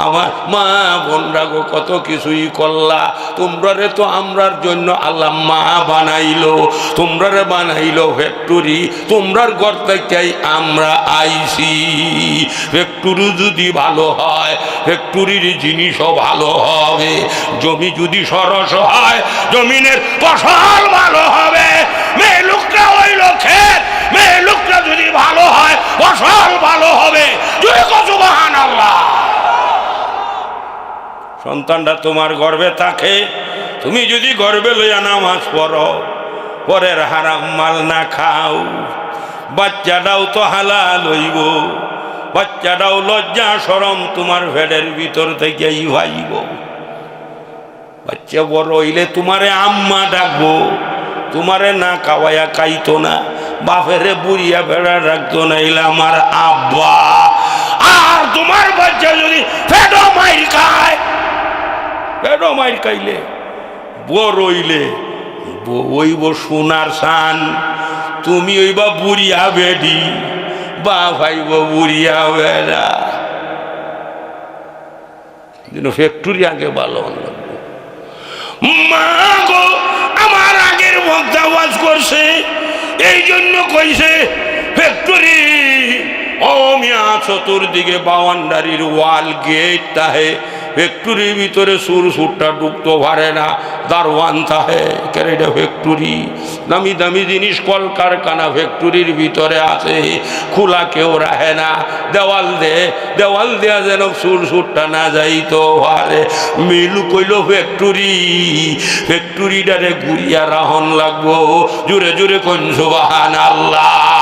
আমার মা বোনরা গো কত কিছুই করলা, তোমরারে তো আমরার জন্য আল্লাহ মা বানাইলো, তোমরারে বানাইলো ফ্যাক্টরি, তোমরার ঘর থেকেই আমরা আইছি। ফ্যাক্টরি যদি ভালো হয় ফ্যাক্টরির জিনিসও ভালো হবে, জমি যদি সরস হয় জমিনের ফসল ভালো হবে, মেয়ে লোকটা হইল ক্ষেত, মেয়ে লোকটা যদি ভালো হয় ফসল ভালো হবে। যদি সুবহানাল্লাহ। সন্তানটা তোমার গর্বে থাকে, তুমি যদি গর্বে লইয়া নামাজ পড়ো, পরের হারাম মাল না খাও, বাচ্চাটাও তো হালাল হইব, বাচ্চাটাও লজ্জা শরম তোমার ভেড়ের ভিতর থেকেই ভাইব। বাচ্চা বড় হইলে তোমারে আম্মা ডাকবো, তোমারে না খাওয়াইয়া খাইতো না, বাপেরে বুড়িয়া ভেড়া রাখতো না, এলে আমার আব্বা। আর তোমার বাচ্চা যদি ফেডো মাইর খায়, ফেডো মাইর খাইলে বড় হইলে ওইব সোনার সান, তুমি ওইবা বুড়িয়া বেডি, বা ভাইব বুড়িয়া বেড়া। ফ্যাক্টরি আগে ভালো লাগবে। মা গো, আমার আগের বক্তা ওয়াজ করছে, এই জন্য কইছে ফ্যাক্টরি ও মিয়া চতুর্দিকে বাউন্ডারির ওয়াল গেট তাহে, ফ্যাক্টরির ভিতরে সুর সুরটা ঢুকতে পারে না, দারওয়ান তাহে। কেন ফ্যাক্টরি দামি দামি জিনিস কলকারখানা ফ্যাক্টরির ভিতরে আছে, খোলা কেউ রাখে না, দেওয়াল দেওয়া যেন সুর সুরটা না যাইতো পারে। মিলু কইল ফ্যাক্টরিটারে ঘুরিয়া রাহন লাগবো, জোরে জোরে কোন সুবহানাল্লাহ।